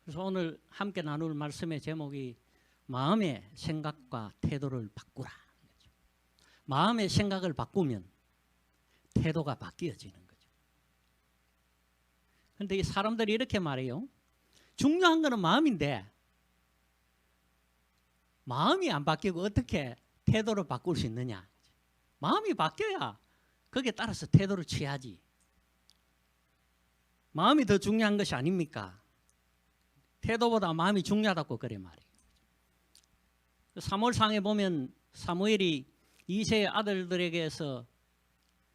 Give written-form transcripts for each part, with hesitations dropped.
그래서 오늘 함께 나눌 말씀의 제목이 마음의 생각과 태도를 바꾸라. 마음의 생각을 바꾸면 태도가 바뀌어지는 거죠. 그런데 이 사람들이 이렇게 말해요. 중요한 거는 마음인데 마음이 안 바뀌고 어떻게 태도를 바꿀 수 있느냐. 마음이 바뀌어야 거기에 따라서 태도를 취하지. 마음이 더 중요한 것이 아닙니까? 태도보다 마음이 중요하다고 그래 말이에요. 사무엘상에 보면 사무엘이 이새의 아들들에게서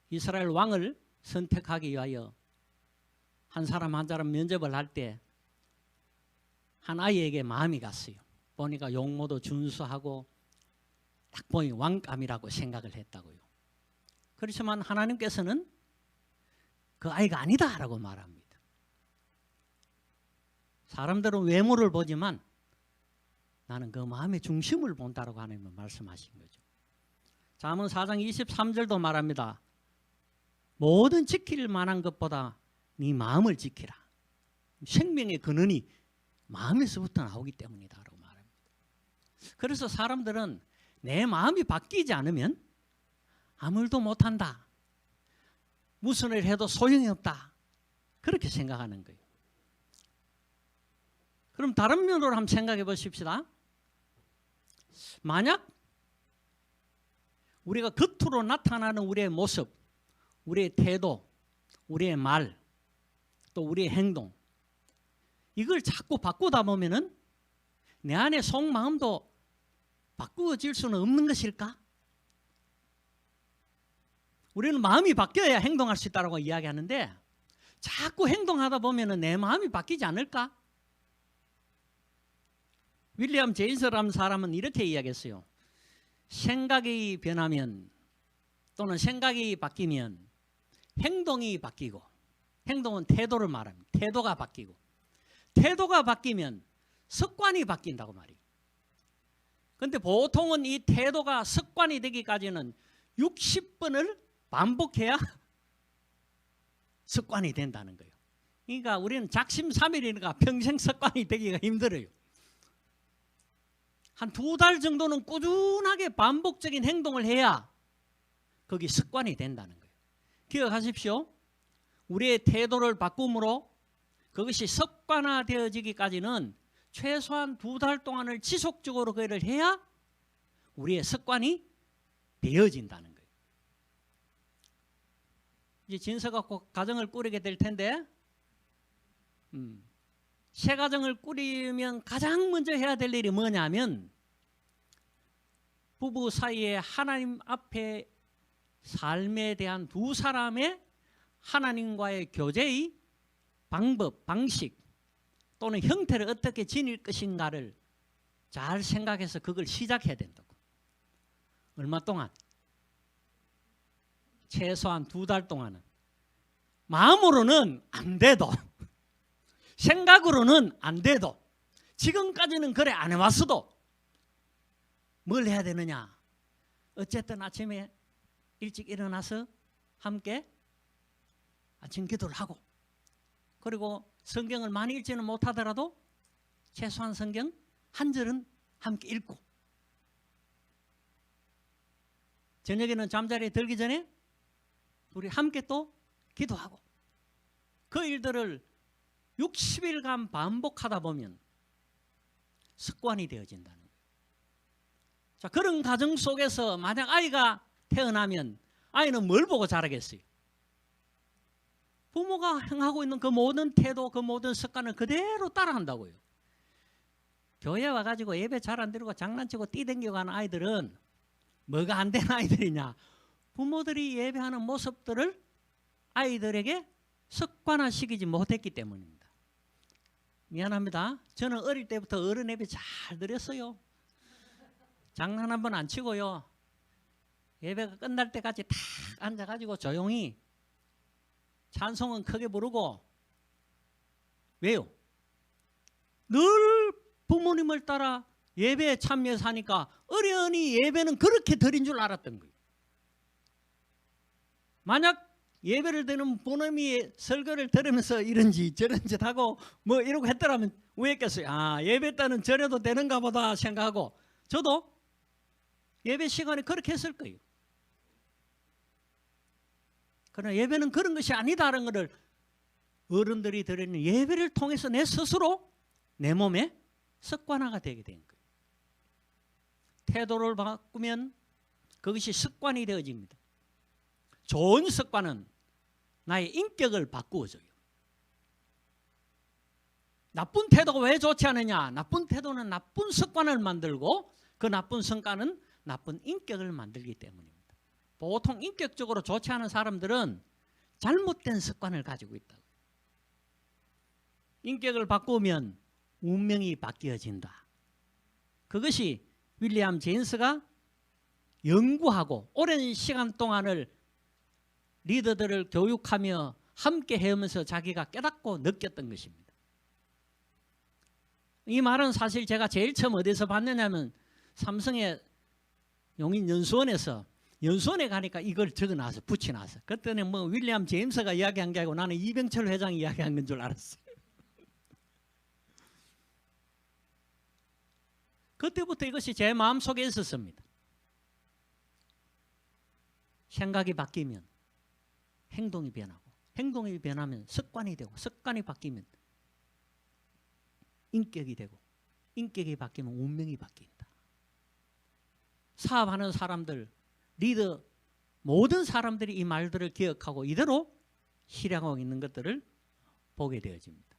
이스라엘 왕을 선택하기 위하여 한 사람 한 사람 면접을 할 때 한 아이에게 마음이 갔어요. 보니까 용모도 준수하고 딱 보니 왕감이라고 생각을 했다고요. 그렇지만 하나님께서는 그 아이가 아니다라고 말합니다. 사람들은 외모를 보지만 나는 그 마음의 중심을 본다라고 하나님은 말씀하신 거죠. 잠언 4장 23절도 말합니다. 모든 지킬 만한 것보다 네 마음을 지키라. 생명의 근원이 마음에서부터 나오기 때문이다 라고 말합니다. 그래서 사람들은 내 마음이 바뀌지 않으면 아무 일도 못한다. 무슨 일을 해도 소용이 없다. 그렇게 생각하는 거예요. 그럼 다른 면으로 한번 생각해 보십시다. 만약 우리가 겉으로 나타나는 우리의 모습, 우리의 태도, 우리의 말, 또 우리의 행동 이걸 자꾸 바꾸다 보면은 내 안의 속마음도 바꾸어질 수는 없는 것일까? 우리는 마음이 바뀌어야 행동할 수 있다고 이야기하는데 자꾸 행동하다 보면은 내 마음이 바뀌지 않을까? 윌리엄 제임스라는 사람은 이렇게 이야기했어요. 생각이 변하면 또는 생각이 바뀌면 행동이 바뀌고, 행동은 태도를 말합니다. 태도가 바뀌고, 태도가 바뀌면 습관이 바뀐다고 말이에요. 그런데 보통은 이 태도가 습관이 되기까지는 60번을 반복해야 습관이 된다는 거예요. 그러니까 우리는 작심삼일이니까 평생 습관이 되기가 힘들어요. 한 2달 정도는 꾸준하게 반복적인 행동을 해야 거기 습관이 된다는 거예요. 기억하십시오. 우리의 태도를 바꿈으로 그것이 습관화되어지기까지는 최소한 2달 동안을 지속적으로 그를 해야 우리의 습관이 되어진다는 거예요. 이제 진서가 곧 가정을 꾸리게 될 텐데 새 가정을 꾸리면 가장 먼저 해야 될 일이 뭐냐면 부부 사이에 하나님 앞에 삶에 대한 두 사람의 하나님과의 교제의 방법, 방식 또는 형태를 어떻게 지닐 것인가를 잘 생각해서 그걸 시작해야 된다고. 얼마 동안? 최소한 2달 동안은. 마음으로는 안 돼도 생각으로는 안 돼도 지금까지는 그래 안 해왔어도 뭘 해야 되느냐. 어쨌든 아침에 일찍 일어나서 함께 아침 기도를 하고 그리고 성경을 많이 읽지는 못하더라도 최소한 성경 한 절은 함께 읽고 저녁에는 잠자리에 들기 전에 우리 함께 또 기도하고 그 일들을 60일간 반복하다 보면 습관이 되어진다는 거예요. 자, 그런 가정 속에서 만약 아이가 태어나면 아이는 뭘 보고 자라겠어요? 부모가 행하고 있는 그 모든 태도, 그 모든 습관을 그대로 따라한다고요. 교회 와가지고 예배 잘 안 드리고 장난치고 뛰댕기고 하는 아이들은 뭐가 안 되는 아이들이냐? 부모들이 예배하는 모습들을 아이들에게 습관화시키지 못했기 때문입니다. 미안합니다. 저는 어릴 때부터 어른 예배 잘 드렸어요. 장난 한 번 안 치고요. 예배가 끝날 때까지 탁 앉아가지고 조용히 찬송은 크게 부르고 왜요? 늘 부모님을 따라 예배에 참여해서 하니까 어련히 예배는 그렇게 드린 줄 알았던 거예요. 만약 예배를 드는 본어미 설교를 들으면서 이런지 저런지 하고 뭐 이러고 했더라면 왜 했겠어요? 아, 예배 때는 저래도 되는가 보다 생각하고 저도 예배 시간에 그렇게 했을 거예요. 그러나 예배는 그런 것이 아니다라는 것을 어른들이 드리는 예배를 통해서 내 스스로 내 몸에 습관화가 되게 된 거예요. 태도를 바꾸면 그것이 습관이 되어집니다. 좋은 습관은 나의 인격을 바꾸어줘요. 나쁜 태도가 왜 좋지 않느냐? 나쁜 태도는 나쁜 습관을 만들고 그 나쁜 습관은 나쁜 인격을 만들기 때문입니다. 보통 인격적으로 좋지 않은 사람들은 잘못된 습관을 가지고 있다. 인격을 바꾸면 운명이 바뀌어진다. 그것이 윌리엄 제임스가 연구하고 오랜 시간 동안을 리더들을 교육하며 함께 해오면서 자기가 깨닫고 느꼈던 것입니다. 이 말은 사실 제가 제일 처음 어디서 봤느냐면 삼성의 용인연수원에서 연수원에 가니까 이걸 적어놔서 붙여놔서 그때는 뭐 윌리엄 제임스가 이야기한 게 아니고 나는 이병철 회장이 이야기한 건 줄 알았어요. 그때부터 이것이 제 마음속에 있었습니다. 생각이 바뀌면 행동이 변하고 행동이 변하면 습관이 되고 습관이 바뀌면 인격이 되고 인격이 바뀌면 운명이 바뀐다. 사업하는 사람들, 리더 모든 사람들이 이 말들을 기억하고 이대로 실행하고 있는 것들을 보게 되어집니다.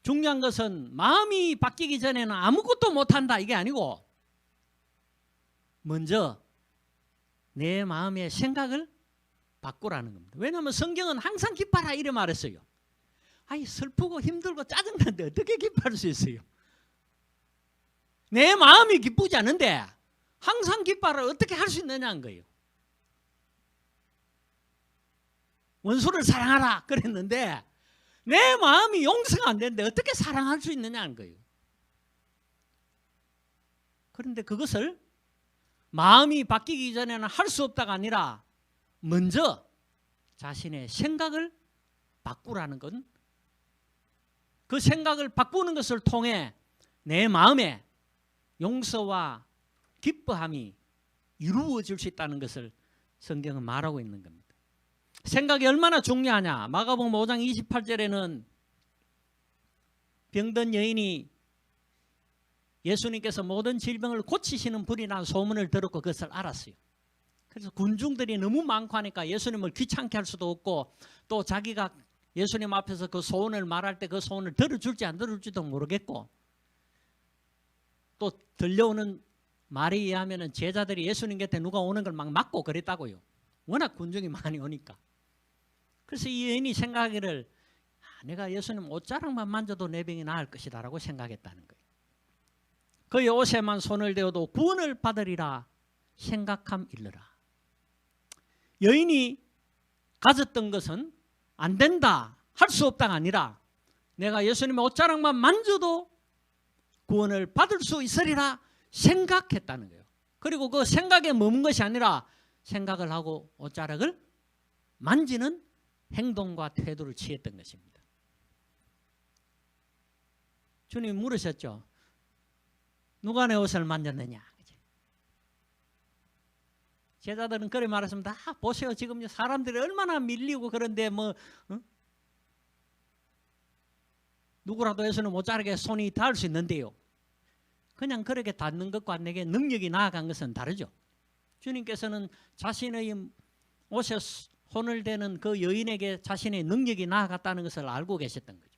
중요한 것은 마음이 바뀌기 전에는 아무것도 못한다 이게 아니고 먼저 내 마음의 생각을 바꾸라는 겁니다. 왜냐하면 성경은 항상 기뻐하라 이래 말했어요. 아니 슬프고 힘들고 짜증나는데 어떻게 기뻐할 수 있어요? 내 마음이 기쁘지 않은데 항상 기뻐하라 어떻게 할 수 있느냐는 거예요. 원수를 사랑하라 그랬는데 내 마음이 용서가 안 되는데 어떻게 사랑할 수 있느냐는 거예요. 그런데 그것을 마음이 바뀌기 전에는 할 수 없다가 아니라 먼저 자신의 생각을 바꾸라는 건 그 생각을 바꾸는 것을 통해 내 마음에 용서와 기뻐함이 이루어질 수 있다는 것을 성경은 말하고 있는 겁니다. 생각이 얼마나 중요하냐. 마가복음 5장 28절에는 병든 여인이 예수님께서 모든 질병을 고치시는 분이라는 소문을 들었고 그것을 알았어요. 그래서 군중들이 너무 많고 하니까 예수님을 귀찮게 할 수도 없고 또 자기가 예수님 앞에서 그 소원을 말할 때 그 소원을 들어줄지 안 들어줄지도 모르겠고 또 들려오는 말에 의하면 제자들이 예수님 곁에 누가 오는 걸 막 막고 그랬다고요. 워낙 군중이 많이 오니까. 그래서 이 여인이 생각하기를 내가 예수님 옷자락만 만져도 내 병이 나을 것이다 라고 생각했다는 거예요. 그의 옷에만 손을 대어도 구원을 받으리라 생각함 일러라. 여인이 가졌던 것은 안 된다, 할 수 없다가 아니라 내가 예수님의 옷자락만 만져도 구원을 받을 수 있으리라 생각했다는 거예요. 그리고 그 생각에 머문 것이 아니라 생각을 하고 옷자락을 만지는 행동과 태도를 취했던 것입니다. 주님이 물으셨죠. 누가 내 옷을 만졌느냐. 제자들은 그래 말했습니다. 보세요. 지금 사람들이 얼마나 밀리고 그런데 뭐 누구라도 예수님 옷자락에 손이 닿을 수 있는데요. 그냥 그렇게 닿는 것과 내게 능력이 나아간 것은 다르죠. 주님께서는 자신의 옷에 손을 대는 그 여인에게 자신의 능력이 나아갔다는 것을 알고 계셨던 거죠.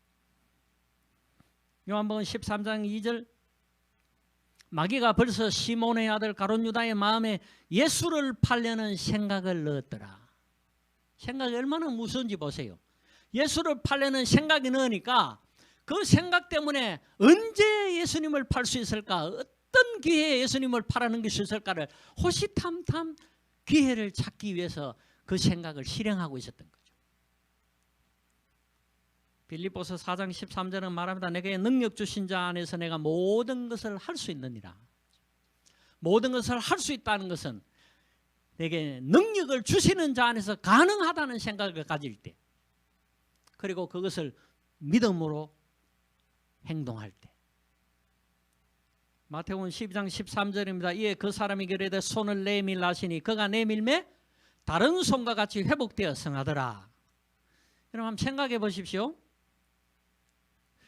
요한복음 13장 2절 마귀가 벌써 시몬의 아들 가룟 유다의 마음에 예수를 팔려는 생각을 넣었더라. 생각이 얼마나 무서운지 보세요. 예수를 팔려는 생각이 넣으니까 그 생각 때문에 언제 예수님을 팔 수 있을까? 어떤 기회에 예수님을 팔아는 게 있을까를 호시탐탐 기회를 찾기 위해서 그 생각을 실행하고 있었던 거죠. 빌립보서 4장 13절은 말합니다. 내게 능력 주신 자 안에서 내가 모든 것을 할 수 있느니라. 모든 것을 할 수 있다는 것은 내게 능력을 주시는 자 안에서 가능하다는 생각을 가질 때, 그리고 그것을 믿음으로 행동할 때. 마태복음 12장 13절입니다. 이에 그 사람이 그래도 손을 내밀라 하시니 그가 내밀매 다른 손과 같이 회복되어 성하더라. 여러분 한번 생각해 보십시오.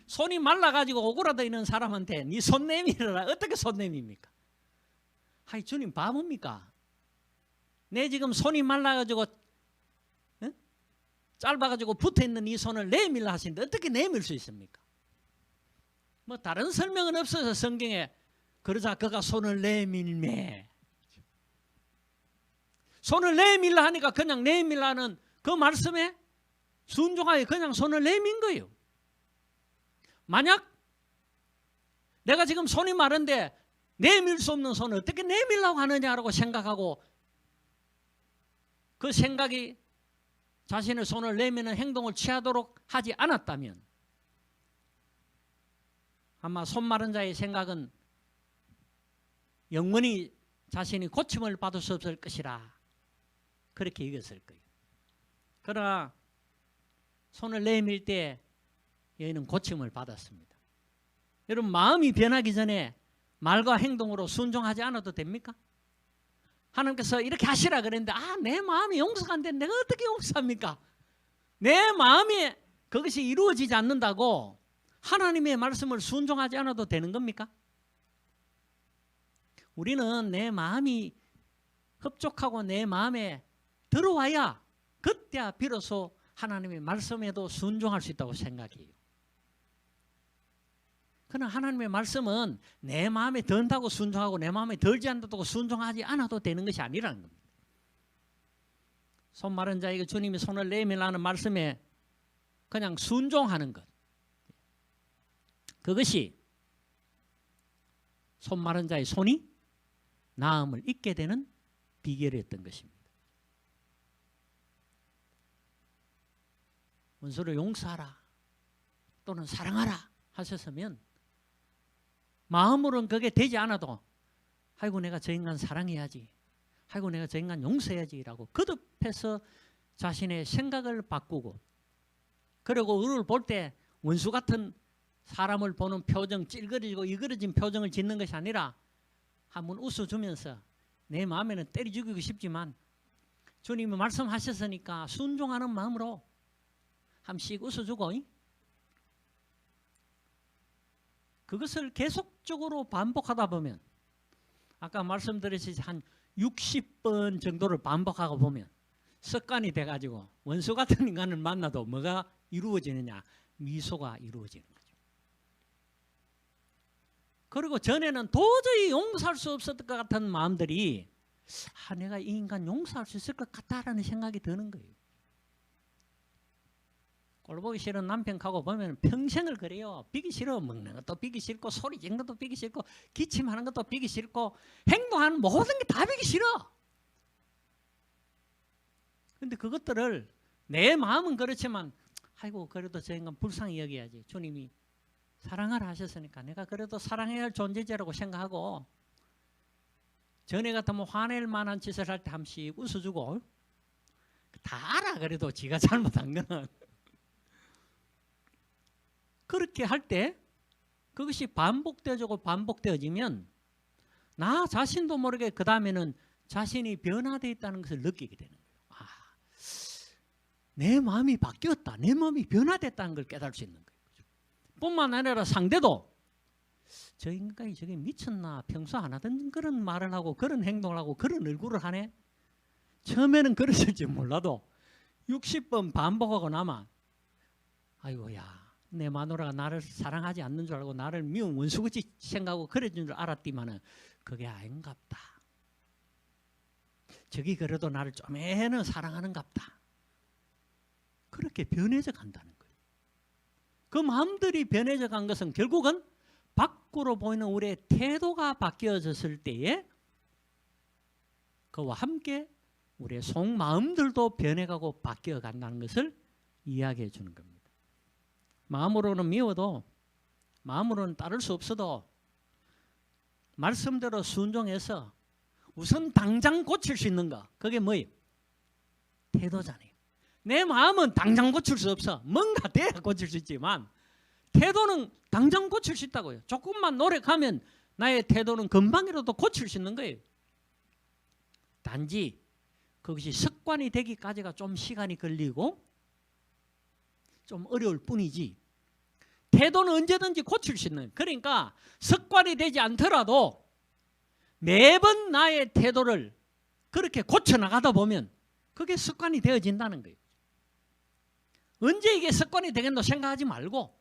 손이 말라가지고 오그라져 있는 사람한테 네 손 내밀어라. 어떻게 손 내밉니까? 하이 주님 바보입니까? 내 지금 손이 말라가지고 짧아가지고 붙어있는 이 손을 내밀라 하시는데 어떻게 내밀 수 있습니까? 뭐 다른 설명은 없어서 성경에 그러자 그가 손을 내밀매. 손을 내밀라 하니까 그냥 내밀라는 그 말씀에 순종하여 그냥 손을 내민 거예요. 만약 내가 지금 손이 마른데 내밀 수 없는 손을 어떻게 내밀라고 하느냐라고 생각하고 그 생각이 자신의 손을 내미는 행동을 취하도록 하지 않았다면 아마 손 마른 자의 생각은 영원히 자신이 고침을 받을 수 없을 것이라 그렇게 여겼을 거예요. 그러나 손을 내밀 때 여인은 고침을 받았습니다. 여러분 마음이 변하기 전에 말과 행동으로 순종하지 않아도 됩니까? 하나님께서 이렇게 하시라 그랬는데 내 마음이 용서가 안 되는데 내가 어떻게 용서합니까? 내 마음이 그것이 이루어지지 않는다고 하나님의 말씀을 순종하지 않아도 되는 겁니까? 우리는 내 마음이 흡족하고 내 마음에 들어와야 그때야 비로소 하나님의 말씀에도 순종할 수 있다고 생각해요. 그러나 하나님의 말씀은 내 마음에 든다고 순종하고 내 마음에 들지 않는다고 순종하지 않아도 되는 것이 아니라는 겁니다. 손 마른 자에게 주님이 손을 내밀라는 말씀에 그냥 순종하는 것, 그것이 손 마른 자의 손이 나음을 잊게 되는 비결이었던 것입니다. 원수를 용서하라 또는 사랑하라 하셨으면 마음으로는 그게 되지 않아도 아이고 내가 저 인간 사랑해야지, 아이고 내가 저 인간 용서해야지 라고 거듭해서 자신의 생각을 바꾸고, 그리고 얼굴을 볼 때 원수 같은 사람을 보는 표정, 찔그러지고 이그러진 표정을 짓는 것이 아니라 한번 웃어주면서 내 마음에는 때려 죽이고 싶지만 주님이 말씀하셨으니까 순종하는 마음으로 한씩 웃어주고, 그것을 계속적으로 반복하다 보면 아까 말씀드렸듯이 한 60번 정도를 반복하고 보면 습관이 돼가지고 원수 같은 인간을 만나도 뭐가 이루어지느냐? 미소가 이루어지는 거죠. 그리고 전에는 도저히 용서할 수 없었을 것 같은 마음들이 내가 이 인간 용서할 수 있을 것 같다라는 생각이 드는 거예요. 꼴보기 싫은 남편 가고 보면 평생을 그래요. 비기 싫어. 먹는 것도 비기 싫고 소리 지르는 것도 비기 싫고 기침하는 것도 비기 싫고 행동하는 모든 게 다 비기 싫어. 그런데 그것들을 내 마음은 그렇지만 아이고 그래도 저 인간 불쌍히 여겨야지. 주님이 사랑하라 하셨으니까 내가 그래도 사랑해야 할 존재자라고 생각하고 전에 같으면 화낼 만한 짓을 할 때 한씩 웃어주고 다 알아. 그래도 지가 잘못한 거는. 그렇게 할 때 그것이 반복되어지고 반복되어지면 나 자신도 모르게 그 다음에는 자신이 변화되어 있다는 것을 느끼게 되는 거예요. 내 마음이 바뀌었다. 내 마음이 변화됐다는 걸 깨달을 수 있는 거예요. 뿐만 아니라 상대도 저 인간이 저게 미쳤나, 평소 안 하던 그런 말을 하고 그런 행동을 하고 그런 얼굴을 하네. 처음에는 그랬을지 몰라도 60번 반복하고 나면 아이고야 내 마누라가 나를 사랑하지 않는 줄 알고 나를 미운 원수같이 생각하고 그래준 줄 알았지만은 그게 아닌갑다. 저기 그래도 나를 좀에는 사랑하는갑다. 그렇게 변해져 간다는 거예요. 그 마음들이 변해져 간 것은 결국은 밖으로 보이는 우리의 태도가 바뀌어졌을 때에 그와 함께 우리의 속마음들도 변해가고 바뀌어 간다는 것을 이야기해 주는 겁니다. 마음으로는 미워도 마음으로는 따를 수 없어도 말씀대로 순종해서 우선 당장 고칠 수 있는 거, 그게 뭐예요? 태도잖아요. 내 마음은 당장 고칠 수 없어. 뭔가 돼야 고칠 수 있지만 태도는 당장 고칠 수 있다고요. 조금만 노력하면 나의 태도는 금방이라도 고칠 수 있는 거예요. 단지 그것이 습관이 되기까지가 좀 시간이 걸리고 좀 어려울 뿐이지, 태도는 언제든지 고칠 수 있는, 그러니까 습관이 되지 않더라도 매번 나의 태도를 그렇게 고쳐나가다 보면 그게 습관이 되어진다는 거예요. 언제 이게 습관이 되겠노 생각하지 말고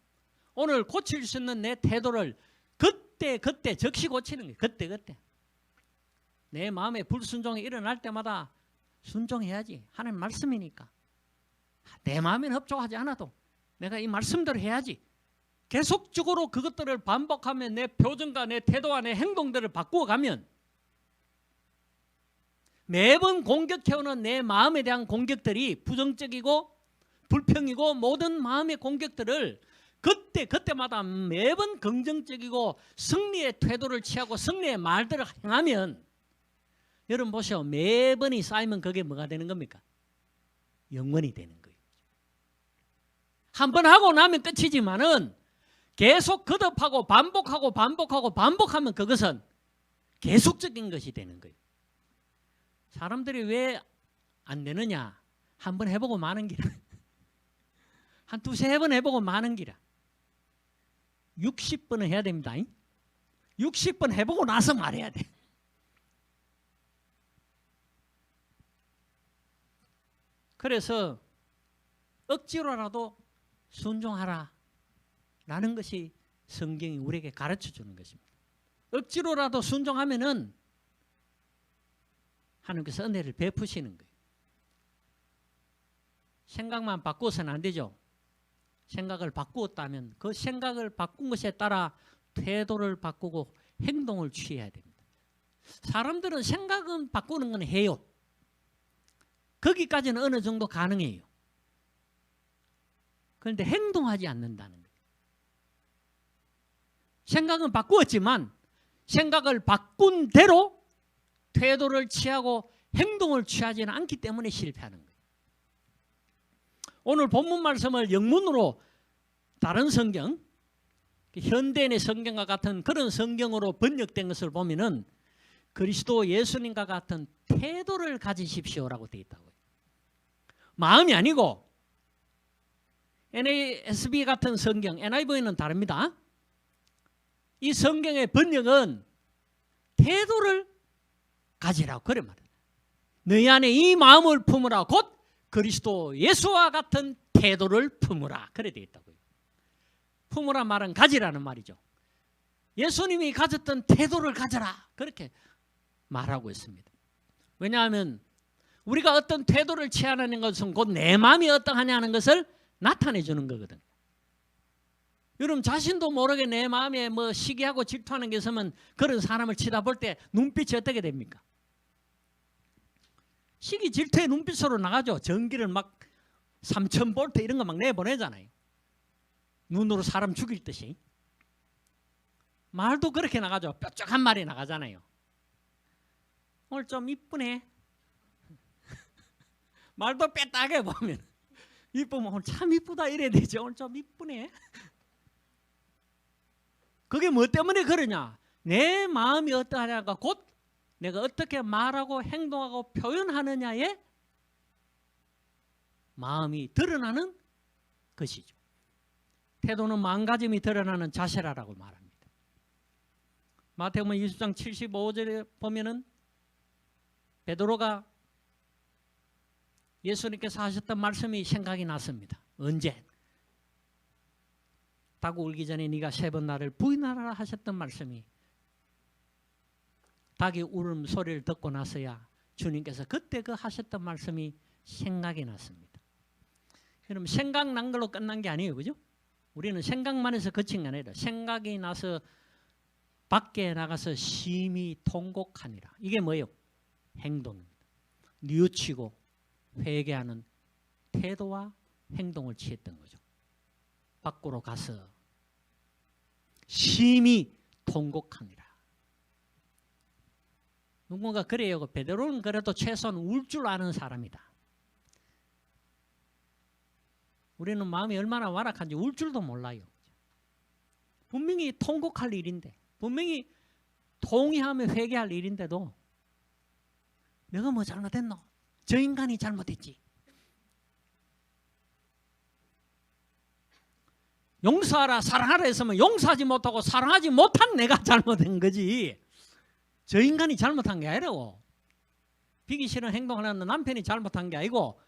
오늘 고칠 수 있는 내 태도를 그때 즉시 고치는 거예요. 그때 내 마음에 불순종이 일어날 때마다 순종해야지. 하나님 말씀이니까. 내 마음에는 흡족하지 않아도 내가 이 말씀대로 해야지. 계속적으로 그것들을 반복하면 내 표정과 내 태도와 내 행동들을 바꾸어가면 매번 공격해오는 내 마음에 대한 공격들이 부정적이고 불평이고 모든 마음의 공격들을 그때마다 매번 긍정적이고 승리의 태도를 취하고 승리의 말들을 행하면, 여러분 보세요. 매번이 쌓이면 그게 뭐가 되는 겁니까? 영원이 되는 거예요. 한 번 하고 나면 끝이지만은 계속 거듭하고 반복하면 그것은 계속적인 것이 되는 거예요. 사람들이 왜 안 되느냐? 한 번 해보고 마는 기라. 한 두세 번 해보고 마는 기라. 60번은 해야 됩니다. 60번 해보고 나서 말해야 돼. 그래서 억지로라도 순종하라 라는 것이 성경이 우리에게 가르쳐 주는 것입니다. 억지로라도 순종하면은 하나님께서 은혜를 베푸시는 거예요. 생각만 바꾸어서는 안 되죠. 생각을 바꾸었다면 그 생각을 바꾼 것에 따라 태도를 바꾸고 행동을 취해야 됩니다. 사람들은 생각은 바꾸는 건 해요. 거기까지는 어느 정도 가능해요. 그런데 행동하지 않는다는 거예요. 생각은 바꾸었지만 생각을 바꾼 대로 태도를 취하고 행동을 취하지는 않기 때문에 실패하는 거예요. 오늘 본문 말씀을 영문으로 다른 성경, 현대인의 성경과 같은 그런 성경으로 번역된 것을 보면은 그리스도 예수님과 같은 태도를 가지십시오라고 되어 있다고요. 마음이 아니고 NASB 같은 성경, NIV는 다릅니다. 이 성경의 번역은 태도를 가지라고 그래 말이에요. 너희 안에 이 마음을 품으라. 곧 그리스도 예수와 같은 태도를 품으라. 그래 되어 있다고요. 품으라 말은 가지라는 말이죠. 예수님이 가졌던 태도를 가져라. 그렇게 말하고 있습니다. 왜냐하면 우리가 어떤 태도를 취하는 것은 곧 내 마음이 어떠하냐는 것을 나타내 주는 거거든요. 여러분 자신도 모르게 내 마음에 뭐 시기하고 질투하는 게 있으면 그런 사람을 쳐다볼 때 눈빛이 어떻게 됩니까? 시기 질투의 눈빛으로 나가죠. 전기를 막 3000볼트 이런 거 막 내보내잖아요. 눈으로 사람 죽일 듯이. 말도 그렇게 나가죠. 뾰족한 말이 나가잖아요. 오늘 좀 이쁘네. 말도 빼딱해 보면 이쁘면 오늘 참 이쁘다 이래야 되죠. 오늘 좀 이쁘네. 그게 뭐 때문에 그러냐? 내 마음이 어떠하냐가 곧 내가 어떻게 말하고 행동하고 표현하느냐에 마음이 드러나는 것이죠. 태도는 마음가짐이 드러나는 자세라고 말합니다. 마태복음 20장 75절에 보면은 베드로가 예수님께서 하셨던 말씀이 생각이 났습니다. 언제? 닭 울기 전에 네가 3번 나를 부인하라 하셨던 말씀이 닭이 울음 소리를 듣고 나서야 주님께서 그때 그 하셨던 말씀이 생각이 났습니다. 그럼 생각난 걸로 끝난 게 아니에요. 그죠? 우리는 생각만 해서 그친 게 아니라 생각이 나서 밖에 나가서 심히 통곡하니라. 이게 뭐예요? 행동입니다. 뉘우치고 회개하는 태도와 행동을 취했던 거죠. 밖으로 가서 심히 통곡하니라. 누군가 그래요. 베드로는 그래도 최소한 울 줄 아는 사람이다. 우리는 마음이 얼마나 완악한지 울 줄도 몰라요. 분명히 통곡할 일인데, 분명히 통회하며 회개할 일인데도 내가 뭐 잘못했노? 저 인간이 잘못했지. 용서하라 사랑하라 했으면 용서하지 못하고 사랑하지 못한 내가 잘못한 거지, 저 인간이 잘못한 게 아니라고. 비기 싫은 행동하는 남편이 잘못한 게 아니고,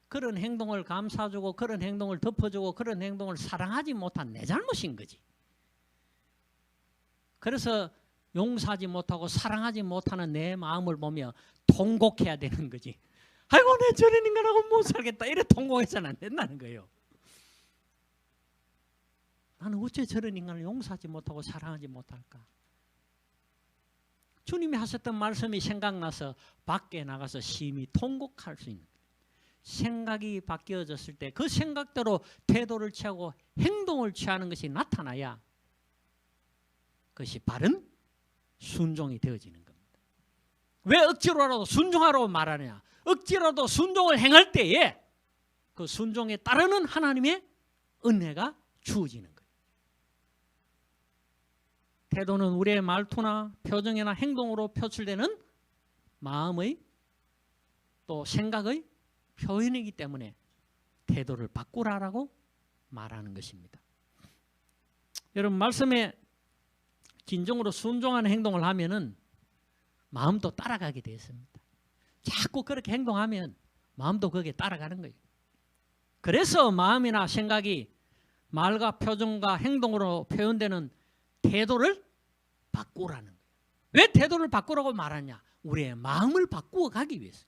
그런 행동을 감싸주고 그런 행동을 덮어주고 그런 행동을 사랑하지 못한 내 잘못인 거지. 그래서 용서하지 못하고 사랑하지 못하는 내 마음을 보며 통곡해야 되는 거지. 아이고 내 저런 인간하고 못 살겠다, 이래 통곡해서는 안 된다는 거예요. 나는 어째 저런 인간을 용서하지 못하고 사랑하지 못할까? 주님이 하셨던 말씀이 생각나서 밖에 나가서 심히 통곡할 수 있는 거예요. 생각이 바뀌어졌을 때 그 생각대로 태도를 취하고 행동을 취하는 것이 나타나야 그것이 바른 순종이 되어지는 겁니다. 왜 억지로라도 순종하라고 말하느냐? 억지로라도 순종을 행할 때에 그 순종에 따르는 하나님의 은혜가 주어지는 거예요. 태도는 우리의 말투나 표정이나 행동으로 표출되는 마음의 또 생각의 표현이기 때문에 태도를 바꾸라라고 말하는 것입니다. 여러분, 말씀에 진정으로 순종하는 행동을 하면은 마음도 따라가게 되어 있습니다. 자꾸 그렇게 행동하면 마음도 거기에 따라가는 거예요. 그래서 마음이나 생각이 말과 표정과 행동으로 표현되는 태도를 바꾸라는 거예요. 왜 태도를 바꾸라고 말하냐? 우리의 마음을 바꾸어 가기 위해서.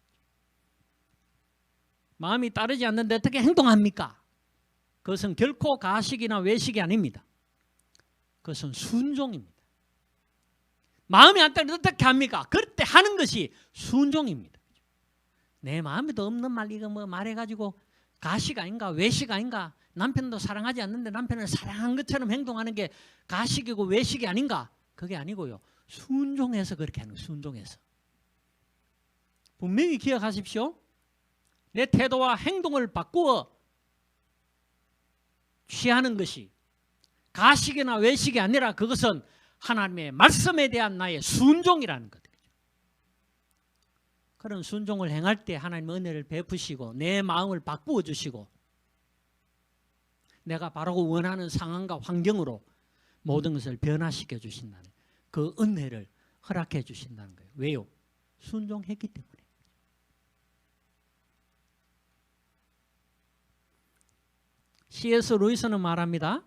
마음이 따르지 않는데 어떻게 행동합니까? 그것은 결코 가식이나 외식이 아닙니다. 그것은 순종입니다. 마음이 안 따르면 어떻게 합니까? 그럴 때 하는 것이 순종입니다. 내 마음에도 없는 말 이거 뭐 말해가지고 가식 아닌가 외식 아닌가, 남편도 사랑하지 않는데 남편을 사랑한 것처럼 행동하는 게 가식이고 외식이 아닌가? 그게 아니고요. 순종해서 그렇게 하는 거예요. 순종해서. 분명히 기억하십시오. 내 태도와 행동을 바꾸어 취하는 것이 가식이나 외식이 아니라 그것은 하나님의 말씀에 대한 나의 순종이라는 것. 그런 순종을 행할 때 하나님 은혜를 베푸시고 내 마음을 바꾸어 주시고 내가 바로 원하는 상황과 환경으로 모든 것을 변화시켜 주신다는 그 은혜를 허락해 주신다는 거예요. 왜요? 순종했기 때문에. C.S. 루이스는 말합니다.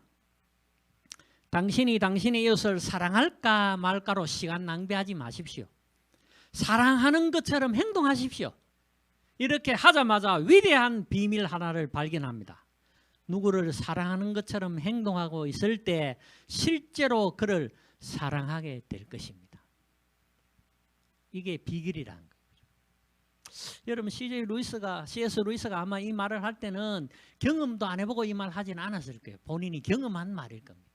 당신이 당신의 이웃을 사랑할까 말까로 시간 낭비하지 마십시오. 사랑하는 것처럼 행동하십시오. 이렇게 하자마자 위대한 비밀 하나를 발견합니다. 누구를 사랑하는 것처럼 행동하고 있을 때 실제로 그를 사랑하게 될 것입니다. 이게 비결이라는 거예요. 여러분, C.S. 루이스가 아마 이 말을 할 때는 경험도 안 해보고 이 말 하진 않았을 거예요. 본인이 경험한 말일 겁니다.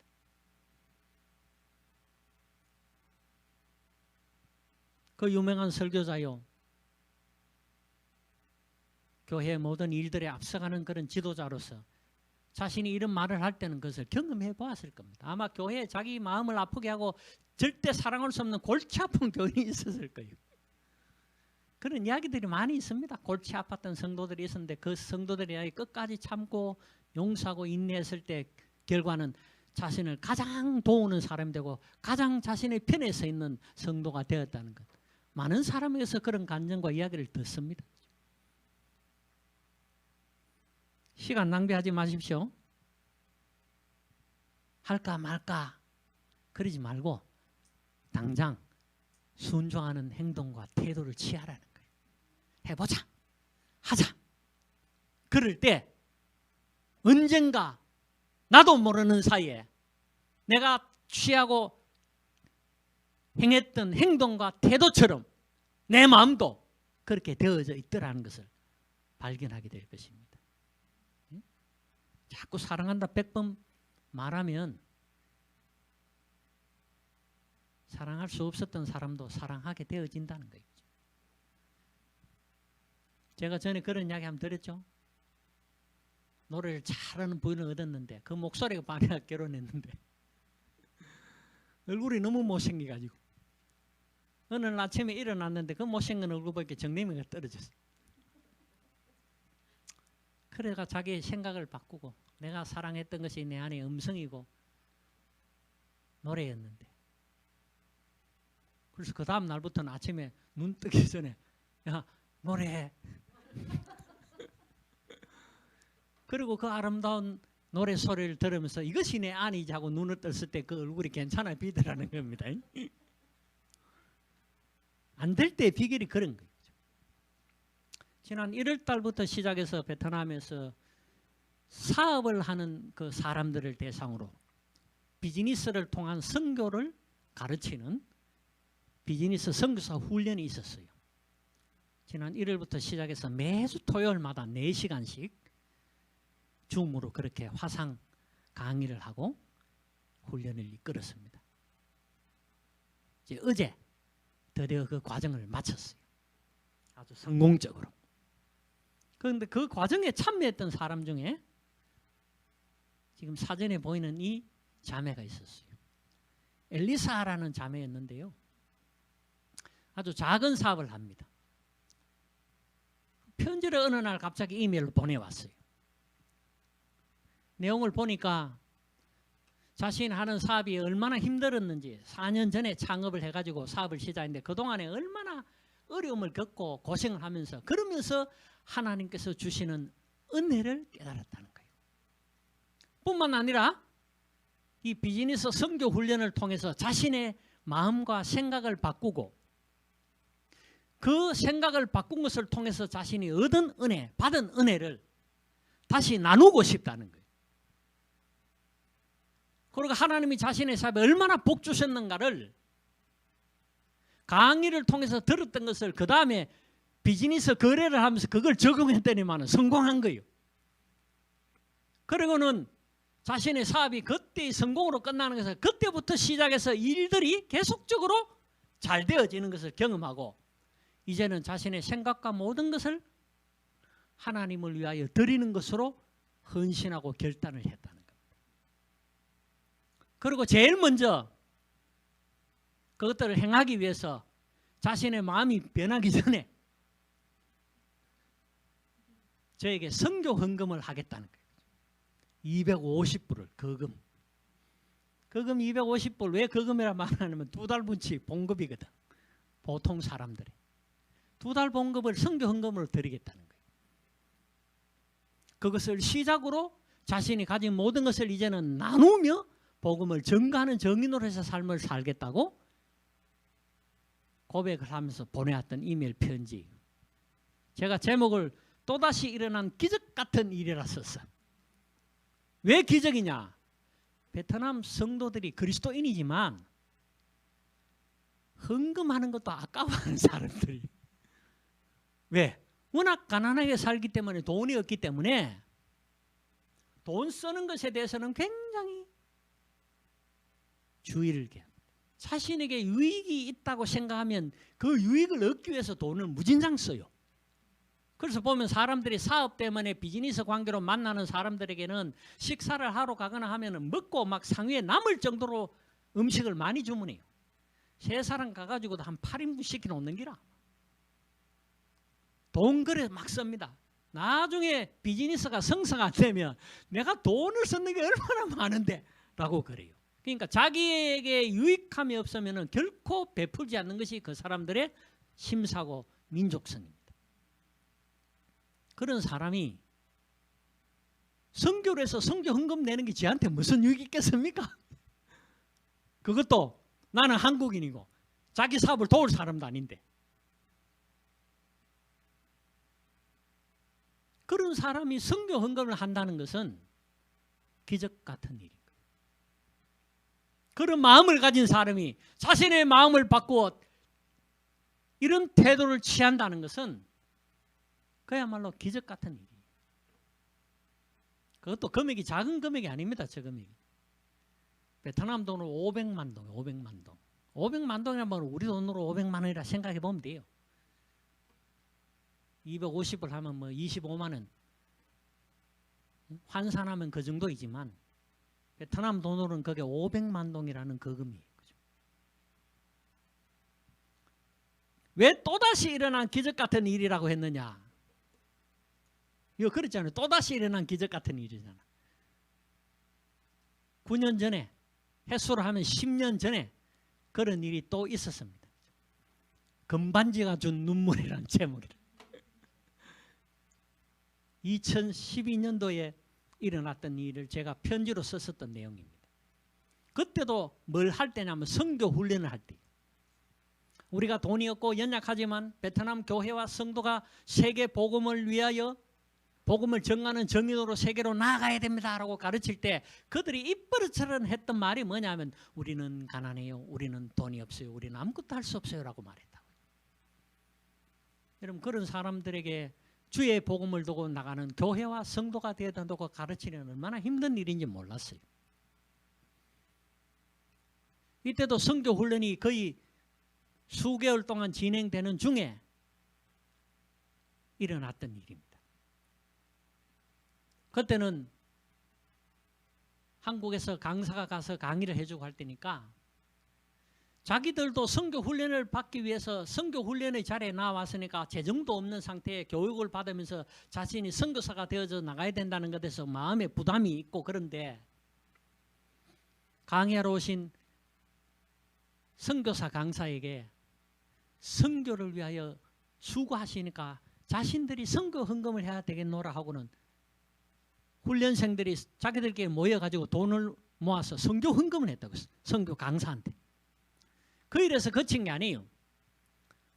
그 유명한 설교자요. 교회 모든 일들에 앞서가는 그런 지도자로서 자신이 이런 말을 할 때는 그것을 경험해 보았을 겁니다. 아마 교회에 자기 마음을 아프게 하고 절대 사랑할 수 없는 골치 아픈 교인이 있었을 거예요. 그런 이야기들이 많이 있습니다. 골치 아팠던 성도들이 있었는데 그 성도들이 끝까지 참고 용서하고 인내했을 때 결과는 자신을 가장 도우는 사람이 되고 가장 자신의 편에 서 있는 성도가 되었다는 것. 많은 사람에게서 그런 간증과 이야기를 듣습니다. 시간 낭비하지 마십시오. 할까 말까 그러지 말고 당장 순종하는 행동과 태도를 취하라는 거예요. 해보자. 하자. 그럴 때 언젠가 나도 모르는 사이에 내가 취하고 행했던 행동과 태도처럼 내 마음도 그렇게 되어져 있더라는 것을 발견하게 될 것입니다. 자꾸 사랑한다 100번 말하면 사랑할 수 없었던 사람도 사랑하게 되어진다는 거예요. 제가 전에 그런 이야기 한번 드렸죠. 노래를 잘하는 부인을 얻었는데 그 목소리가 반해가 결혼했는데 얼굴이 너무 못생겨가지고 어느 날 아침에 일어났는데 그 못생긴 얼굴 보니까 정내미가 떨어졌어요. 그래가 자기 생각을 바꾸고 내가 사랑했던 것이 내 안에 음성이고 노래였는데, 그래서 그 다음 날부터는 아침에 눈 뜨기 전에 야 노래해. 그리고 그 아름다운 노래 소리를 들으면서 이것이 내 안이지 하고 눈을 떴을 때 그 얼굴이 괜찮아 비더라는 겁니다. 안 될 때 비결이 그런 거예요. 지난 1월 달부터 시작해서 베트남에서 사업을 하는 그 사람들을 대상으로 비즈니스를 통한 선교를 가르치는 비즈니스 선교사 훈련이 있었어요. 지난 1월부터 시작해서 매주 토요일마다 4시간씩 줌으로 그렇게 화상 강의를 하고 훈련을 이끌었습니다. 이제 어제 드디어 그 과정을 마쳤어요. 아주 성공적으로. 그런데 그 과정에 참여했던 사람 중에 지금 사전에 보이는 이 자매가 있었어요. 엘리사라는 자매였는데요. 아주 작은 사업을 합니다. 편지를 어느 날 갑자기 이메일로 보내왔어요. 내용을 보니까 자신이 하는 사업이 얼마나 힘들었는지 4년 전에 창업을 해가지고 사업을 시작했는데 그동안에 얼마나 어려움을 겪고 고생을 하면서 그러면서 하나님께서 주시는 은혜를 깨달았다는 거예요. 뿐만 아니라 이 비즈니스 선교 훈련을 통해서 자신의 마음과 생각을 바꾸고 그 생각을 바꾼 것을 통해서 자신이 얻은 은혜, 받은 은혜를 다시 나누고 싶다는 거예요. 그리고 하나님이 자신의 삶에 얼마나 복 주셨는가를 강의를 통해서 들었던 것을 그 다음에 비즈니스 거래를 하면서 그걸 적용했더니만 성공한 거예요. 그리고는 자신의 사업이 그때의 성공으로 끝나는 것을 그때부터 시작해서 일들이 계속적으로 잘 되어지는 것을 경험하고 이제는 자신의 생각과 모든 것을 하나님을 위하여 드리는 것으로 헌신하고 결단을 했다는 겁니다. 그리고 제일 먼저 그것들을 행하기 위해서 자신의 마음이 변하기 전에 저에게 선교 헌금을 하겠다는 거예요. 250불을 거금. 거금 250불. 왜 거금이라 말하냐면 2달 분치 봉급이거든. 보통 사람들이. 2달 봉급을 선교 헌금으로 드리겠다는 거예요. 그것을 시작으로 자신이 가진 모든 것을 이제는 나누며 복음을 전가하는 정인으로서 삶을 살겠다고 고백을 하면서 보내왔던 이메일 편지. 제가 제목을 또다시 일어난 기적 같은 일이라 썼어. 왜 기적이냐? 베트남 성도들이 그리스도인이지만 헌금하는 것도 아까워하는 사람들이. 왜? 워낙 가난하게 살기 때문에 돈이 없기 때문에 돈 쓰는 것에 대해서는 굉장히 주의를 게. 자신에게 유익이 있다고 생각하면 그 유익을 얻기 위해서 돈을 무진장 써요. 그래서 보면 사람들이 사업 때문에 비즈니스 관계로 만나는 사람들에게는 식사를 하러 가거나 하면 먹고 막 상위에 남을 정도로 음식을 많이 주문해요. 3사람 가가지고도 한 8인분 시켜놓는 기라. 돈 그래 막 씁니다. 나중에 비즈니스가 성사가 안 되면 내가 돈을 썼는 게 얼마나 많은데 라고 그래요. 그러니까 자기에게 유익함이 없으면 결코 베풀지 않는 것이 그 사람들의 심사고 민족성입니다. 그런 사람이 선교를 해서 선교 헌금 내는 게 저한테 무슨 유익이 있겠습니까? 그것도 나는 한국인이고 자기 사업을 도울 사람도 아닌데. 그런 사람이 선교 헌금을 한다는 것은 기적 같은 일인 거예요. 그런 마음을 가진 사람이 자신의 마음을 바꾸어 이런 태도를 취한다는 것은 그야말로 기적 같은 일이에요. 그것도 금액이 작은 금액이 아닙니다. 저 금액이. 베트남 돈으로 500만 동, 500만 동. 500만 동이라면 우리 돈으로 500만 원이라 생각해 보면 돼요. 250을 하면 뭐 25만 원. 환산하면 그 정도이지만 베트남 돈으로는 그게 500만 동이라는 거금이에요. 왜 또다시 일어난 기적 같은 일이라고 했느냐? 이거 그랬잖아요. 또다시 일어난 기적 같은 일이잖아. 9년 전에, 횟수로 하면 10년 전에 그런 일이 또 있었습니다. 금반지가 준 눈물이라는 제목이라. 2012년도에 일어났던 일을 제가 편지로 썼었던 내용입니다. 그때도 뭘 할 때냐면 선교 훈련을 할 때. 우리가 돈이 없고 연약하지만 베트남 교회와 성도가 세계 복음을 위하여 복음을 전하는 정인으로 세계로 나아가야 됩니다라고 가르칠 때 그들이 입버릇처럼 했던 말이 뭐냐면 우리는 가난해요. 우리는 돈이 없어요. 우리는 아무것도 할 수 없어요. 라고 말했다고. 여러분 그런 사람들에게 주의 복음을 두고 나가는 교회와 성도가 되어야 한다고 가르치려는 얼마나 힘든 일인지 몰랐어요. 이때도 선교 훈련이 거의 수개월 동안 진행되는 중에 일어났던 일입니다. 그때는 한국에서 강사가 가서 강의를 해주고 할 때니까 자기들도 선교 훈련을 받기 위해서 선교 훈련의 자리에 나왔으니까 재정도 없는 상태에 교육을 받으면서 자신이 선교사가 되어서 나가야 된다는 것에서 마음에 부담이 있고 그런데 강의하러 오신 선교사 강사에게 선교를 위하여 수고하시니까 자신들이 선교 헌금을 해야 되겠노라 하고는 훈련생들이 자기들끼리 모여가지고 돈을 모아서 선교 헌금을 했다고 했어요. 선교 강사한테. 그 일에서 그친 게 아니에요.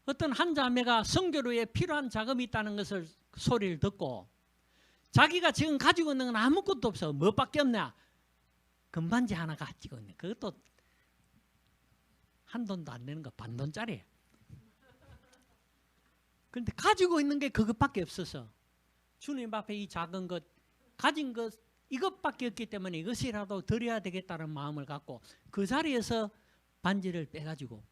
어떤 한 자매가 선교를 위해 필요한 자금이 있다는 것을 소리를 듣고 자기가 지금 가지고 있는 건 아무것도 없어. 뭐밖에 없냐. 금반지 하나 가지고 있네. 그것도 한 돈도 안 되는 거 반돈짜리예요. 그런데 가지고 있는 게 그것밖에 없어서 주님 앞에 이 작은 것 가진 것 이것밖에 없기 때문에 이것이라도 드려야 되겠다는 마음을 갖고 그 자리에서 반지를 빼가지고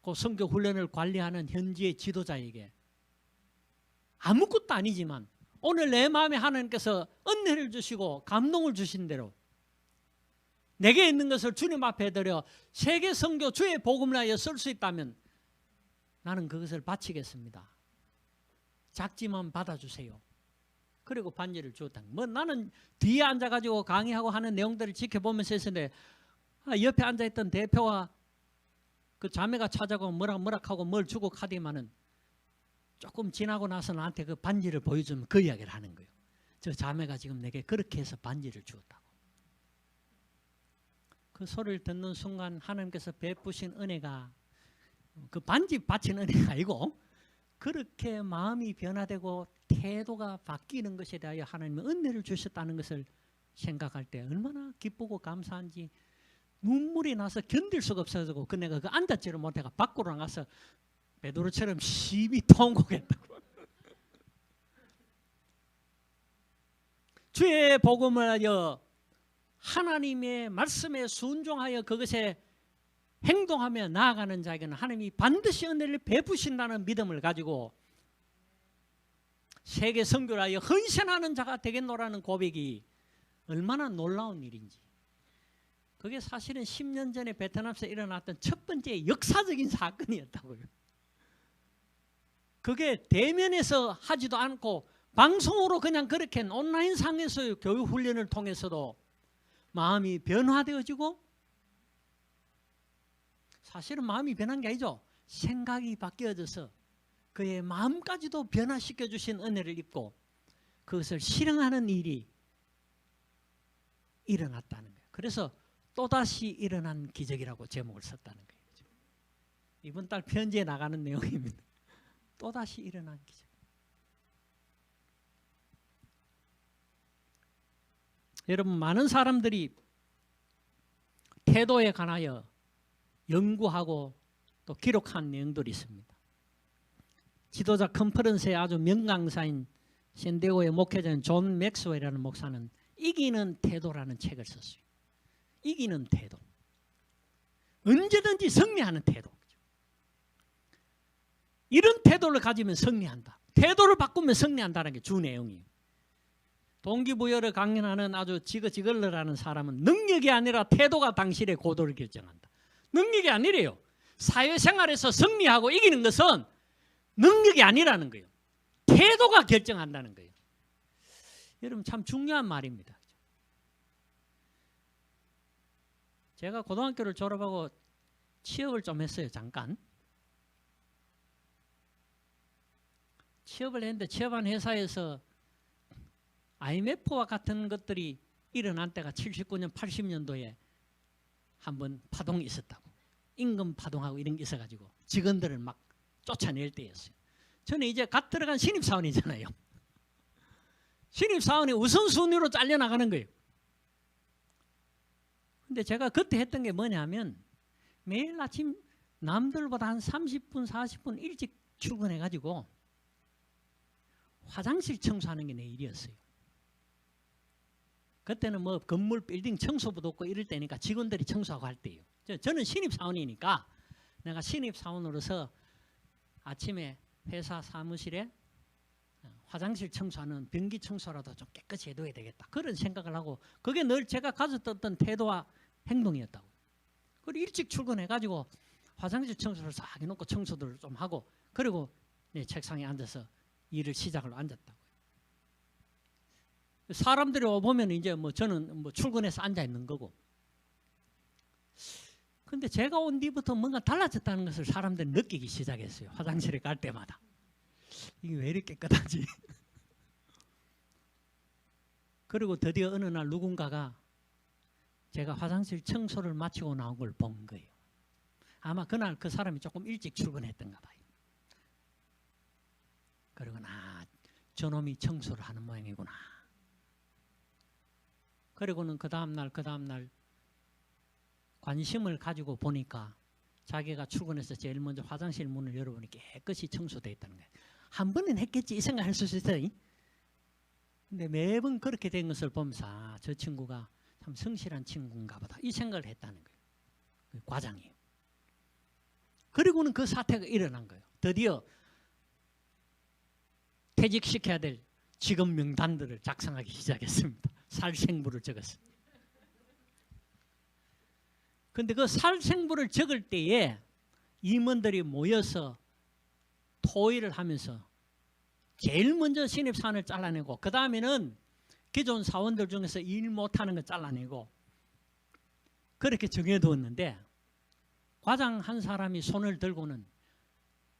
그 선교 훈련을 관리하는 현지의 지도자에게 아무것도 아니지만 오늘 내 마음에 하나님께서 은혜를 주시고 감동을 주신 대로 내게 있는 것을 주님 앞에 드려 세계 선교 주의 복음을 하여 쓸 수 있다면 나는 그것을 바치겠습니다. 작지만 받아주세요. 그리고 반지를 주었다. 뭐 나는 뒤에 앉아가지고 강의하고 하는 내용들을 지켜보면서 했는데 옆에 앉아있던 대표와 그 자매가 찾아가고 뭐락하고 뭘 주고 가디만은 조금 지나고 나서 나한테 그 반지를 보여주면 그 이야기를 하는 거예요. 저 자매가 지금 내게 그렇게 해서 반지를 주었다고. 그 소리를 듣는 순간 하나님께서 베푸신 은혜가 그 반지 바친 은혜가 아니고 그렇게 마음이 변화되고 태도가 바뀌는 것에 대하여 하나님의 은혜를 주셨다는 것을 생각할 때 얼마나 기쁘고 감사한지 눈물이 나서 견딜 수가 없어서 그 내가 그 앉았지를 못해가 밖으로 나가서 베드로처럼 심히 통곡했다고. 주의 복음을 하여 하나님의 말씀에 순종하여 그것에 행동하며 나아가는 자에게는 하나님이 반드시 은혜를 베푸신다는 믿음을 가지고 세계 선교를 하여 헌신하는 자가 되겠노라는 고백이 얼마나 놀라운 일인지. 그게 사실은 10년 전에 베트남에서 일어났던 첫 번째 역사적인 사건이었다고요. 그게 대면에서 하지도 않고 방송으로 그냥 그렇게 온라인 상에서 교육 훈련을 통해서도 마음이 변화되어지고 사실은 마음이 변한 게 아니죠. 생각이 바뀌어져서 그의 마음까지도 변화시켜 주신 은혜를 입고 그것을 실행하는 일이 일어났다는 거예요. 그래서 또다시 일어난 기적이라고 제목을 썼다는 거예요. 이번 달 편지에 나가는 내용입니다. 또다시 일어난 기적. 여러분 많은 사람들이 태도에 관하여 연구하고 또 기록한 내용들이 있습니다. 지도자 컨퍼런스의 아주 명강사인 샌디에고의 목회자인 존 맥스웰이라는 목사는 이기는 태도라는 책을 썼어요. 이기는 태도. 언제든지 승리하는 태도. 이런 태도를 가지면 승리한다. 태도를 바꾸면 승리한다는 게 주 내용이에요. 동기부여를 강연하는 아주 지글지글러라는 사람은 능력이 아니라 태도가 당신의 고도를 결정한다. 능력이 아니래요. 사회생활에서 승리하고 이기는 것은 능력이 아니라는 거예요. 태도가 결정한다는 거예요. 여러분 참 중요한 말입니다. 제가 고등학교를 졸업하고 취업을 좀 했어요. 잠깐. 취업을 했는데 취업한 회사에서 IMF와 같은 것들이 일어난 때가 79년, 80년도에 한번 파동이 있었다고. 임금 파동하고 이런 게 있어가지고 직원들을 막 쫓아낼 때였어요. 저는 이제 갓 들어간 신입사원이잖아요. 신입사원이 우선순위로 잘려나가는 거예요. 근데 제가 그때 했던 게 뭐냐면 매일 아침 남들보다 한 30분, 40분 일찍 출근해가지고 화장실 청소하는 게 내 일이었어요. 그때는 뭐 건물 빌딩 청소부도 없고 이럴 때니까 직원들이 청소하고 할 때예요. 저는 신입사원이니까 내가 신입사원으로서 아침에 회사 사무실에 화장실 청소하는 변기 청소라도 좀 깨끗이 해둬야 되겠다. 그런 생각을 하고 그게 늘 제가 가졌던 태도와 행동이었다고. 그리고 일찍 출근해가지고 화장실 청소를 싹 해놓고 청소들을 좀 하고 그리고 내 책상에 앉아서 일을 시작을 앉았다고. 사람들이 오보면 이제 뭐 저는 뭐 출근해서 앉아 있는 거고. 근데 제가 온 뒤부터 뭔가 달라졌다는 것을 사람들이 느끼기 시작했어요. 화장실에 갈 때마다. 이게 왜 이렇게 깨끗하지? 그리고 드디어 어느 날 누군가가 제가 화장실 청소를 마치고 나온 걸 본 거예요. 아마 그날 그 사람이 조금 일찍 출근했던가 봐요. 그리고 저놈이 청소를 하는 모양이구나. 그리고는 그 다음날 관심을 가지고 보니까 자기가 출근해서 제일 먼저 화장실 문을 열어보니 깨끗이 청소되어 있다는 거예요. 한 번은 했겠지 이 생각할 수 있어요. 근데 매번 그렇게 된 것을 보면서 저 친구가 참 성실한 친구인가 보다 이 생각을 했다는 거예요. 과장이에요. 그리고는 그 사태가 일어난 거예요. 드디어 퇴직시켜야 될 직업 명단들을 작성하기 시작했습니다. 살생부를 적었습니다. 근데 그 살생부를 적을 때에 임원들이 모여서 토의를 하면서 제일 먼저 신입사원을 잘라내고 그 다음에는 기존 사원들 중에서 일 못하는 거 잘라내고 그렇게 정해두었는데 과장 한 사람이 손을 들고는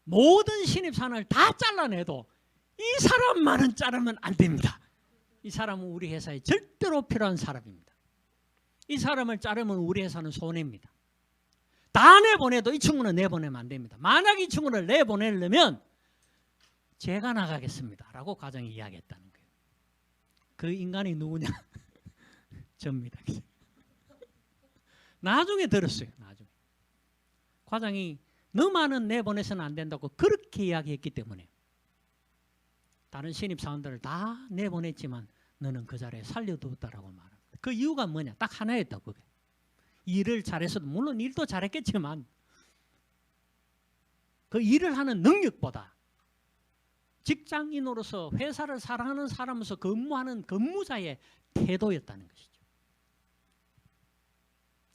모든 신입사원을 다 잘라내도 이 사람만은 자르면 안 됩니다. 이 사람은 우리 회사에 절대로 필요한 사람입니다. 이 사람을 자르면 우리 회사는 손해입니다. 다 내보내도 이 친구는 내보내면 안 됩니다. 만약 이 친구를 내보내려면 제가 나가겠습니다. 라고 과장이 이야기했다는 거예요. 그 인간이 누구냐? 접니다. 나중에 들었어요. 나중에. 과장이 너만은 내보내서는 안 된다고 그렇게 이야기했기 때문에 다른 신입사원들을 다 내보냈지만 너는 그 자리에 살려두었다라고 말합니다. 그 이유가 뭐냐? 딱 하나였다. 그게. 일을 잘했어도 물론 일도 잘했겠지만 그 일을 하는 능력보다 직장인으로서 회사를 사랑하는 사람으로서 근무하는 근무자의 태도였다는 것이죠.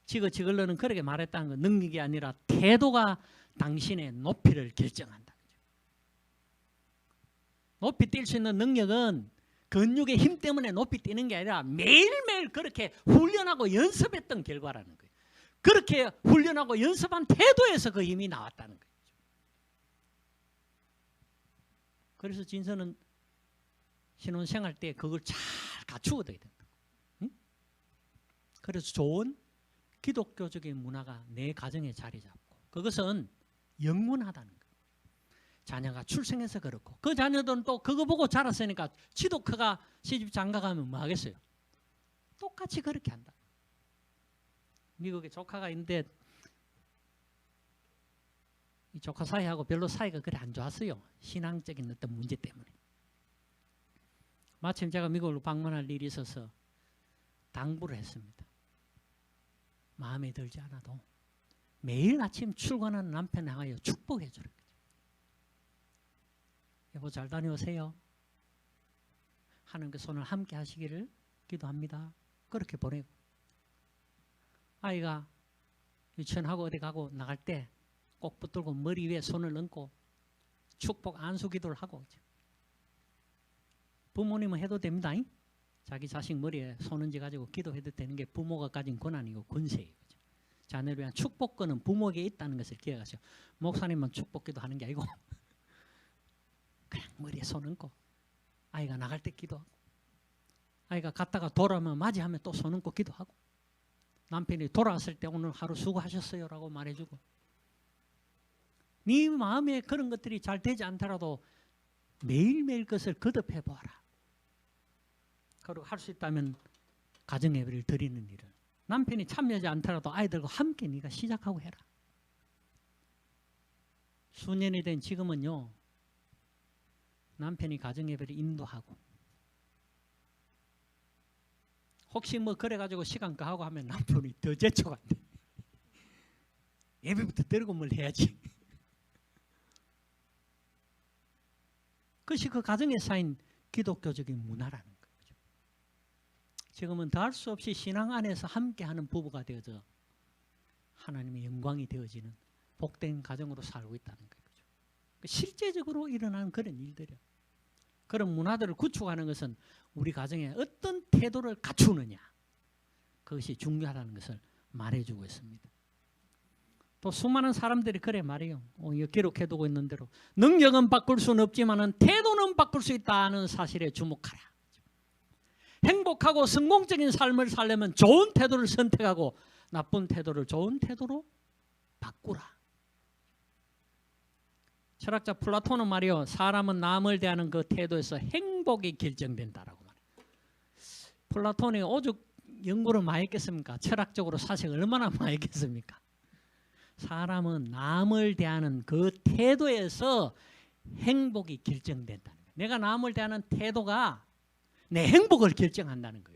지글지글러는 그렇게 말했다는 건 능력이 아니라 태도가 당신의 높이를 결정한다. 높이 뛸 수 있는 능력은 근육의 힘 때문에 높이 뛰는 게 아니라 매일매일 그렇게 훈련하고 연습했던 결과라는 거예요. 그렇게 훈련하고 연습한 태도에서 그 힘이 나왔다는 거예요. 그래서 진서는 신혼생활 때 그걸 잘 갖추어야 된다. 응? 그래서 좋은 기독교적인 문화가 내 가정에 자리 잡고 그것은 영원하다는 거예요. 자녀가 출생해서 그렇고 그 자녀들은 또 그거 보고 자랐으니까 지도 커가 시집 장가가면 뭐 하겠어요? 똑같이 그렇게 한다. 미국에 조카가 있는데 이 조카 사이하고 별로 사이가 그래 안 좋았어요. 신앙적인 어떤 문제 때문에. 마침 제가 미국으로 방문할 일이 있어서 당부를 했습니다. 마음에 들지 않아도 매일 아침 출근하는 남편을 향하여 축복해 주는 거죠. 여보 잘 다녀오세요. 하나님께 손을 함께 하시기를 기도합니다. 그렇게 보내고 아이가 유치원하고 어디 가고 나갈 때 꼭 붙들고 머리 위에 손을 얹고 축복 안수 기도를 하고 부모님은 해도 됩니다. 자기 자식 머리에 손 얹어 가지고 기도해도 되는 게 부모가 가진 권한이고 권세예요. 자녀를 위한 축복권은 부모에게 있다는 것을 기억하세요. 목사님은 축복 기도하는 게 아니고 그냥 머리에 손 얹고 아이가 나갈 때 기도하고 아이가 갔다가 돌아오면 맞이하면 또 손 얹고 기도하고 남편이 돌아왔을 때 오늘 하루 수고하셨어요 라고 말해주고 네 마음에 그런 것들이 잘 되지 않더라도 매일매일 그것을 거듭해 보아라. 그리고 할 수 있다면 가정 예배를 드리는 일을 남편이 참여하지 않더라도 아이들과 함께 네가 시작하고 해라. 수년이 된 지금은요 남편이 가정 예배를 인도하고 혹시 뭐 그래가지고 시간 가하고 하면 남편이 더 재촉 안 돼. 예배부터 드리고 뭘 해야지. 그것이 그 가정에 쌓인 기독교적인 문화라는 거죠. 지금은 더할 수 없이 신앙 안에서 함께하는 부부가 되어져 하나님의 영광이 되어지는 복된 가정으로 살고 있다는 거죠. 실제적으로 일어나는 그런 일들이요. 그런 문화들을 구축하는 것은 우리 가정에 어떤 태도를 갖추느냐 그것이 중요하다는 것을 말해주고 있습니다. 또 수많은 사람들이 그래 말해요. 기록해두고 있는 대로 능력은 바꿀 수는 없지만 태도는 바꿀 수 있다는 사실에 주목하라. 행복하고 성공적인 삶을 살려면 좋은 태도를 선택하고 나쁜 태도를 좋은 태도로 바꾸라. 철학자 플라톤은 말이요. 사람은 남을 대하는 그 태도에서 행복이 결정된다라고 말해요. 플라톤이 오죽 연구를 많이 했겠습니까? 철학적으로 사색을 얼마나 많이 했겠습니까? 사람은 남을 대하는 그 태도에서 행복이 결정된다는 거예요. 내가 남을 대하는 태도가 내 행복을 결정한다는 거예요.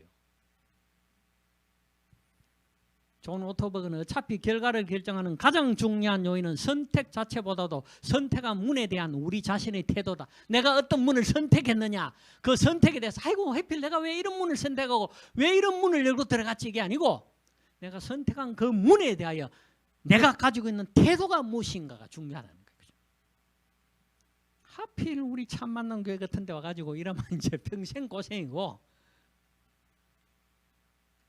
존 오토버그는 어차피 결과를 결정하는 가장 중요한 요인은 선택 자체보다도 선택한 문에 대한 우리 자신의 태도다. 내가 어떤 문을 선택했느냐 그 선택에 대해서 아이고 하필 내가 왜 이런 문을 선택하고 왜 이런 문을 열고 들어갔지 이게 아니고 내가 선택한 그 문에 대하여 내가 가지고 있는 태도가 무엇인가가 중요하다는 거죠. 하필 우리 참 만난 교회 같은 데 와가지고 이러면 이제 평생 고생이고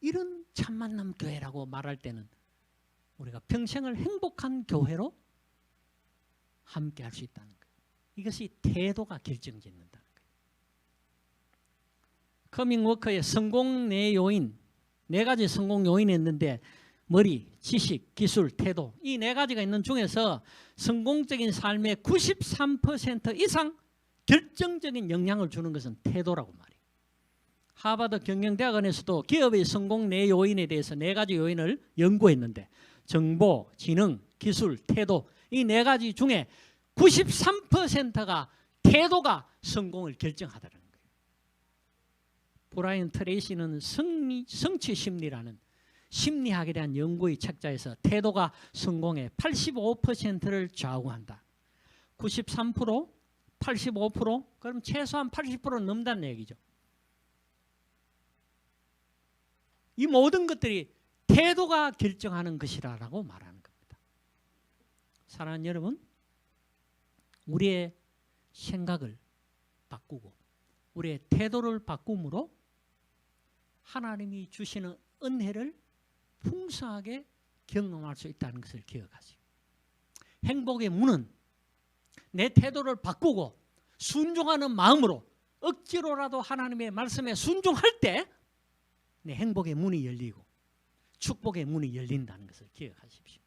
이런 참 만남 교회라고 말할 때는 우리가 평생을 행복한 교회로 함께 할 수 있다는 거예요. 이것이 태도가 결정짓는다는 거예요. 커밍워커의 성공 네 요인, 네 가지 성공 요인이 있는데 머리, 지식, 기술, 태도 이 네 가지가 있는 중에서 성공적인 삶의 93% 이상 결정적인 영향을 주는 것은 태도라고 말해요. 하버드 경영대학원에서도 기업의 성공 네 요인에 대해서 네 가지 요인을 연구했는데 정보, 지능, 기술, 태도 이 네 가지 중에 93%가 태도가 성공을 결정하다는 거예요. 브라이언 트레이시는 성취 심리라는 심리학에 대한 연구의 책자에서 태도가 성공의 85%를 좌우한다. 93%, 85% 그럼 최소한 80%는 넘는다는 얘기죠. 이 모든 것들이 태도가 결정하는 것이라고 말하는 겁니다. 사랑하는 여러분, 우리의 생각을 바꾸고 우리의 태도를 바꿈으로 하나님이 주시는 은혜를 풍성하게 경험할 수 있다는 것을 기억하세요. 행복의 문은 내 태도를 바꾸고 순종하는 마음으로 억지로라도 하나님의 말씀에 순종할 때 내 행복의 문이 열리고 축복의 문이 열린다는 것을 기억하십시오.